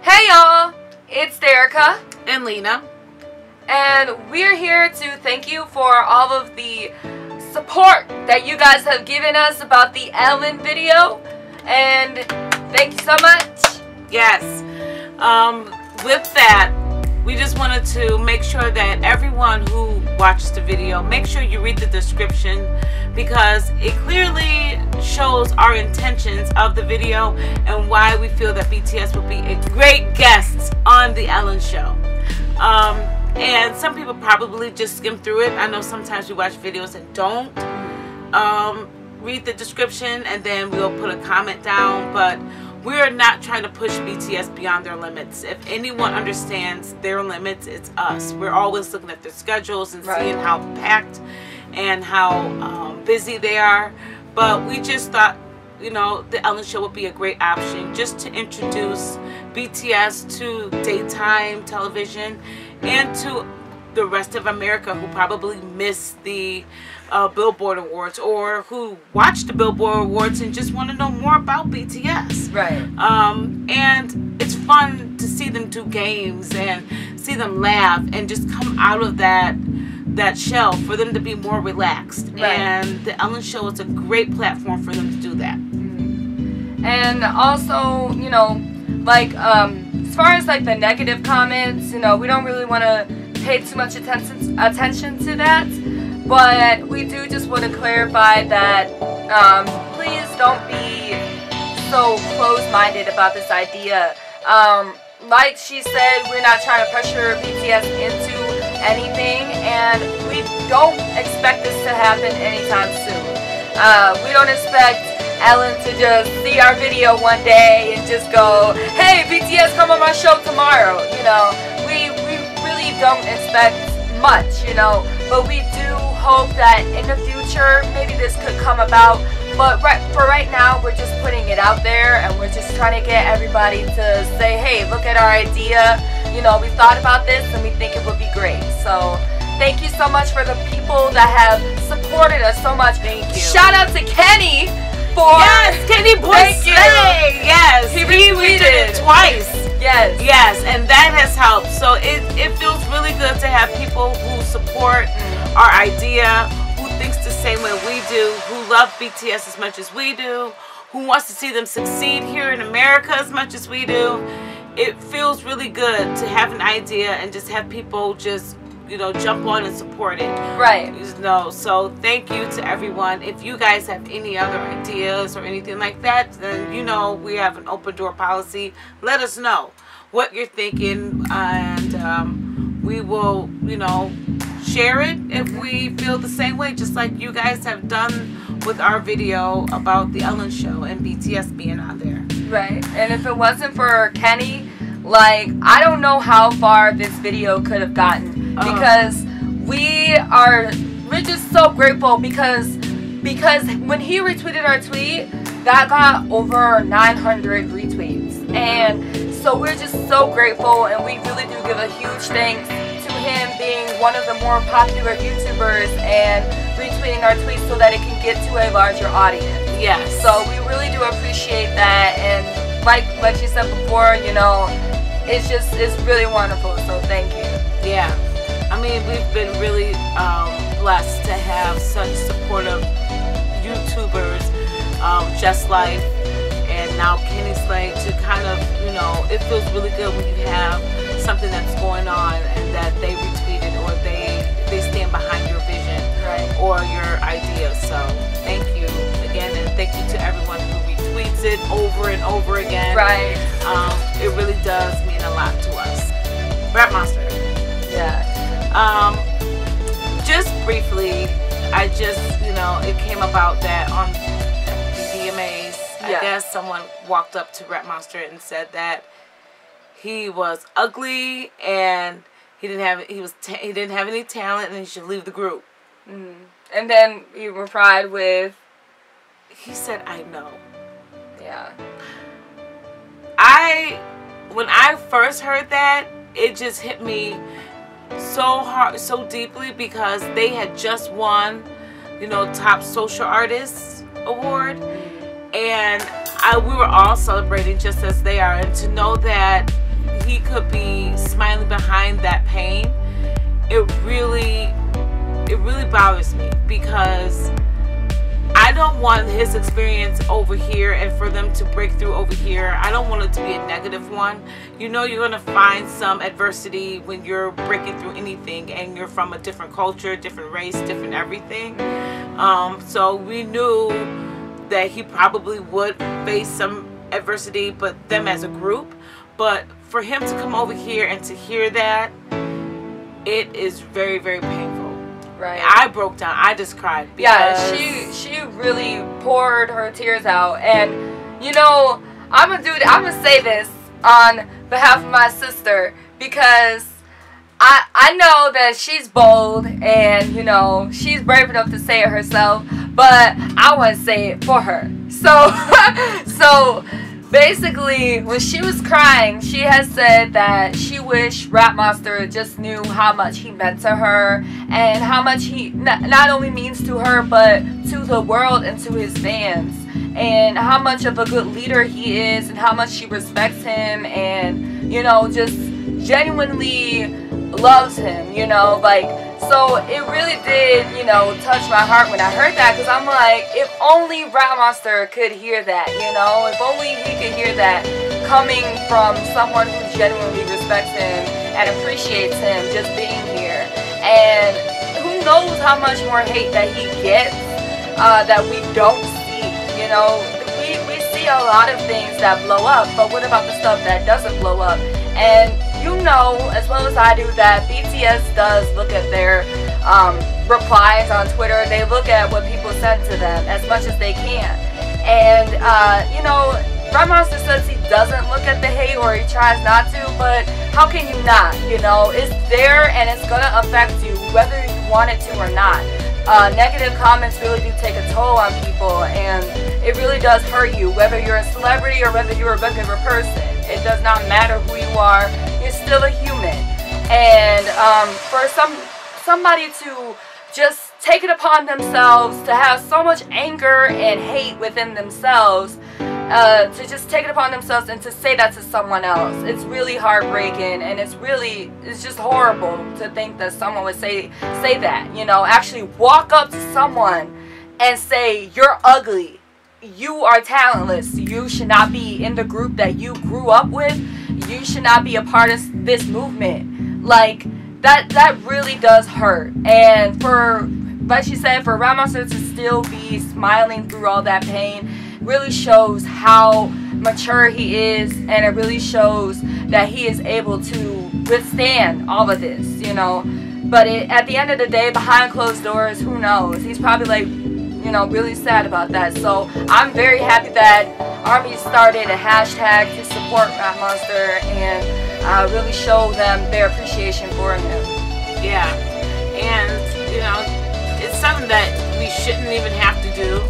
Hey y'all, it's Derecka and Lena, and we're here to thank you for all of the support that you guys have given us about the Ellen video, and thank you so much. Yes, with that, we just wanted to make sure that everyone who watches the video, make sure you read the description, because it clearly shows our intentions of the video and why we feel that BTS would be a great guest on the Ellen show. And some people probably just skim through it. I know sometimes we watch videos and don't read the description, and then we'll put a comment down, but we're not trying to push BTS beyond their limits. If anyone understands their limits, it's us. We're always looking at their schedules and seeing how packed and how busy they are. But we just thought, you know, the Ellen show would be a great option just to introduce BTS to daytime television and to the rest of America who probably missed the Billboard Awards, or who watched the Billboard Awards and just want to know more about BTS. Right. And it's fun to see them do games and see them laugh and just come out of that shell, for them to be more relaxed. Right. And the Ellen show is a great platform for them to do that. Mm-hmm. And also, you know, like as far as like the negative comments, you know, we don't really want to pay too much attention to that, but we do just want to clarify that please don't be so closed-minded about this idea. Like she said, we're not trying to pressure BTS into anything, and we don't expect this to happen anytime soon. We don't expect Ellen to just see our video one day and just go, hey, BTS, come on my show tomorrow. You know, we really don't expect much, you know, but we do hope that in the future maybe this could come about. But for right now, we're just putting it out there, and we're just trying to get everybody to say, hey, look at our idea. You know, we thought about this and we think it would be great. So thank you so much for the people that have supported us so much. Thank you. Shout out to Kenny for... Yes, KENNYBOYSLAY. Yes, he retweeted it twice. Yes. Yes, and that has helped. So it feels really good to have people who support our idea, who thinks the same way we do, who love BTS as much as we do, who wants to see them succeed here in America as much as we do. It feels really good to have an idea and just have people just, you know, jump on and support it. Right. You know, so thank you to everyone. If you guys have any other ideas or anything like that, then you know we have an open door policy. Let us know what you're thinking, and we will, you know, share it if we feel the same way, just like you guys have done with our video about the Ellen show and BTS being on there. Right. And if it wasn't for Kenny, like, I don't know how far this video could have gotten, because we're just so grateful, because when he retweeted our tweet, that got over 900 retweets, and so we're just so grateful, and we really do give a huge thanks to him being one of the more popular YouTubers and retweeting our tweets so that it can get to a larger audience. Yes. So we really do appreciate that, and like you said before, you know, it's really wonderful, so thank you. Yeah. I mean, we've been really blessed to have such supportive YouTubers, Just Life and now KENNYBOYSLAY, to kind of, you know, it feels really good when you have something that's going on and that they retweeted, or they stand behind your vision, right, or your idea. So thank you again, and thank you to everyone who retweets it over and over again. Right. It really does mean a lot to us. Rap Monster. Yeah. Just briefly, I just, you know, it came about that on the VMAs, I guess someone walked up to Rap Monster and said that he was ugly and he didn't have any talent and he should leave the group. And then he replied with, he said, I know. Yeah. When I first heard that, it just hit me so hard, so deeply, because they had just won, you know, Top Social Artists Award, and we were all celebrating just as they are, and to know that he could be smiling behind that pain, it really bothers me, because I don't want his experience over here and for them to break through over here. I don't want it to be a negative one. You know, you're going to find some adversity when you're breaking through anything and you're from a different culture, different race, different everything. So we knew that he probably would face some adversity, but them as a group. But for him to come over here and to hear that, it is very, very painful. Right. I broke down. I just cried. Yeah, she really poured her tears out. And you know, I'm gonna say this on behalf of my sister, because I know that she's bold and, you know, she's brave enough to say it herself, but I want to say it for her. So basically, when she was crying, she has said that she wished Rap Monster just knew how much he meant to her, and how much he not only means to her, but to the world and to his fans, and how much of a good leader he is, and how much she respects him, and, you know, just genuinely loves him, you know, like. So it really did, you know, touch my heart when I heard that, because I'm like, if only Rap Monster could hear that, you know, if only he could hear that coming from someone who genuinely respects him and appreciates him just being here. And who knows how much more hate that he gets that we don't see, you know. We see a lot of things that blow up, but what about the stuff that doesn't blow up? And you know as well as I do that BTS does look at their replies on Twitter. They look at what people send to them as much as they can. And, you know, Rap Monster says he doesn't look at the hate, or he tries not to, but how can you not? You know, it's there and it's going to affect you whether you want it to or not. Negative comments really do take a toll on people, and it really does hurt you, whether you're a celebrity or whether you're a regular person. It does not matter who you are, you're still a human. And for somebody to just take it upon themselves to have so much anger and hate within themselves, to just take it upon themselves and to say that to someone else, it's really heartbreaking, and it's just horrible to think that someone would say that, you know, actually walk up to someone and say, you're ugly, you are talentless, you should not be in the group that you grew up with, you should not be a part of this movement. Like, that really does hurt. And for, like she said, for Rap Monster to still be smiling through all that pain really shows how mature he is, and it really shows that he is able to withstand all of this, you know. But at the end of the day, behind closed doors, who knows? He's probably like, you know, really sad about that. So I'm very happy that ARMY started a hashtag to support Rap Monster and really show them their appreciation for him. Yeah, and you know, it's something that we shouldn't even have to do,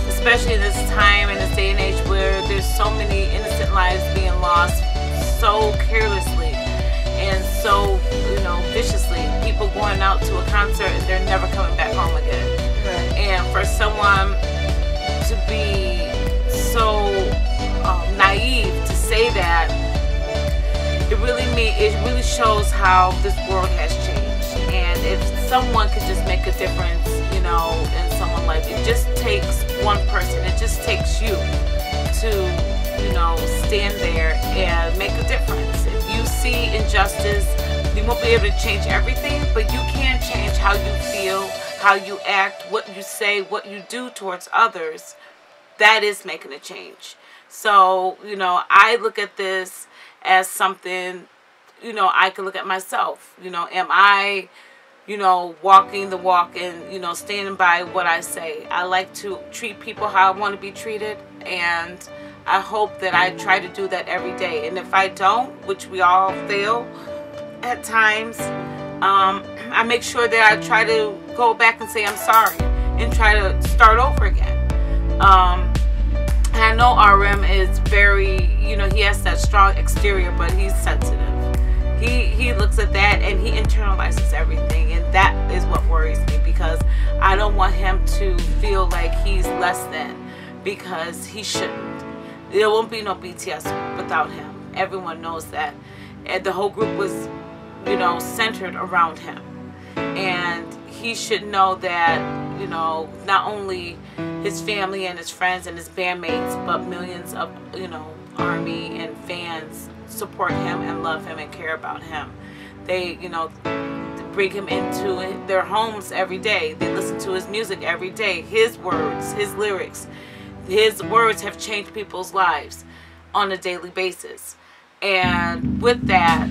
especially in this time and this day and age where there's so many innocent lives being lost so carelessly and so, you know, viciously. People going out to a concert and they're never coming back home again. Right. And for someone to be so naive to say that, it really shows how this world has changed. And if someone could just make a difference, you know, in someone's life, it just takes one person. It just takes you to, you know, stand there and make a difference. If you see injustice, you won't be able to change everything, but you can change how you feel, how you act, what you say, what you do towards others. That is making a change. So, you know, I look at this as something, you know, I can look at myself. You know, am I, you know, walking the walk and, you know, standing by what I say? I like to treat people how I want to be treated, and I hope that I try to do that every day. And if I don't, which we all fail at times, I make sure that I try to go back and say I'm sorry and try to start over again. I know RM is very, you know, he has that strong exterior, but he's sensitive. He looks at that and he internalizes everything, and that is what worries me, because I don't want him to feel like he's less than, because he shouldn't. There won't be no BTS without him. Everyone knows that. and the whole group was, you know, centered around him. And he should know that, you know, not only his family and his friends and his bandmates, but millions of, you know, army and fans support him and love him and care about him. They, you know, bring him into their homes every day. They listen to his music every day. His words, his lyrics, his words have changed people's lives on a daily basis. And with that,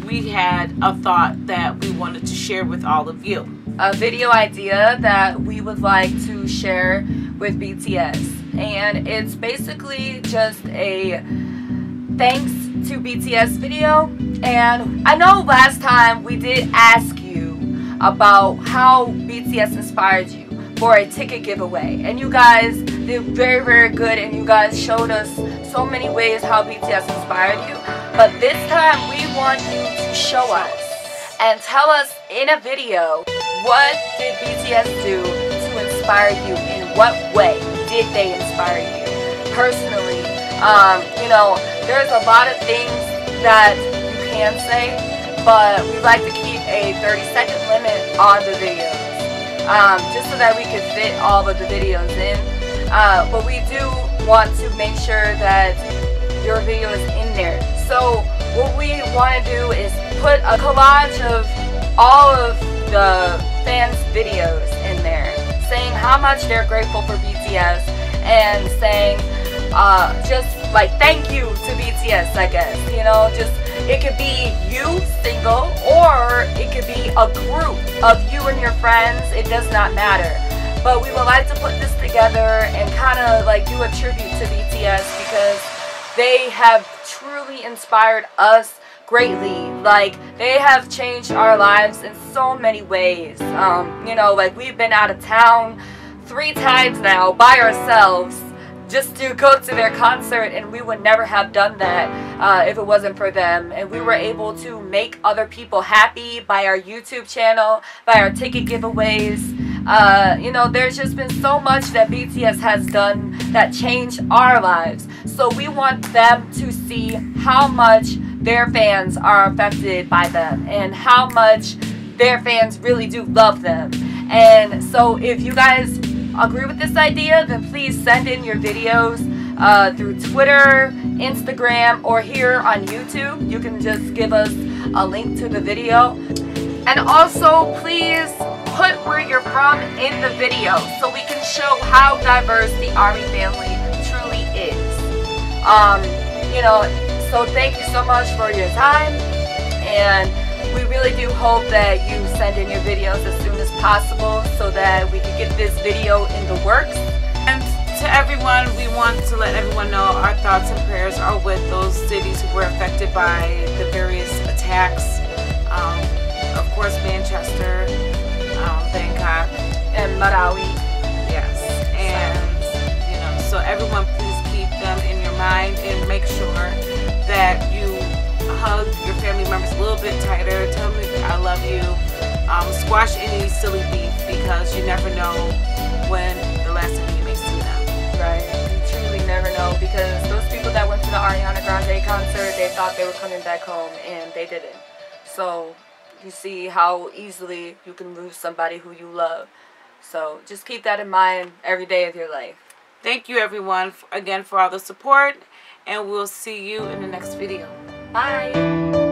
we had a thought that we wanted to share with all of you. A video idea that we would like to share with BTS. And it's basically just a thanks to BTS video. And I know last time we did ask you about how BTS inspired you for a ticket giveaway, and you guys did very, very good, and you guys showed us so many ways how BTS inspired you. But this time we want you to show us and tell us in a video, what did BTS do to inspire you? In what way did they inspire you personally? You know, there's a lot of things that you can say, but we like to keep a 30-second limit on the videos. Just so that we can fit all of the videos in. But we do want to make sure that your video is in there. So what we want to do is put a collage of all of the fans' videos in there, saying how much they're grateful for BTS, and saying just like thank you to BTS, I guess. You know, just it could be you single, or it could be a group of you and your friends. It does not matter. But we would like to put this together and kind of like do a tribute to BTS, because they have truly inspired us greatly. Like, they have changed our lives in so many ways. You know, like, we've been out of town 3 times now by ourselves just to go to their concert, and we would never have done that if it wasn't for them. And we were able to make other people happy by our YouTube channel, by our ticket giveaways. You know, there's just been so much that BTS has done that changed our lives. So we want them to see how much their fans are affected by them, and how much their fans really do love them. And so if you guys agree with this idea, then please send in your videos through Twitter, Instagram, or here on YouTube. You can just give us a link to the video. And also, please put where you're from in the video so we can show how diverse the ARMY family truly is. You know, so thank you so much for your time, and we really do hope that you send in your videos as soon as possible so that we can get this video in the works. And to everyone, we want to let everyone know our thoughts and prayers are with those cities who were affected by the various attacks. Of course, Manchester, Bangkok, And Marawi. yes. And, you know, so everyone, please keep them in your mind, and make sure that you hug your family members a little bit tighter. Tell them I love you. Squash any silly beef, because you never know when the last time you may see them. Right. You truly never know, because those people that went to the Ariana Grande concert, they thought they were coming back home, and they didn't. So you see how easily you can lose somebody who you love. So just keep that in mind every day of your life. Thank you, everyone, again for all the support, and we'll see you in the next video. Bye.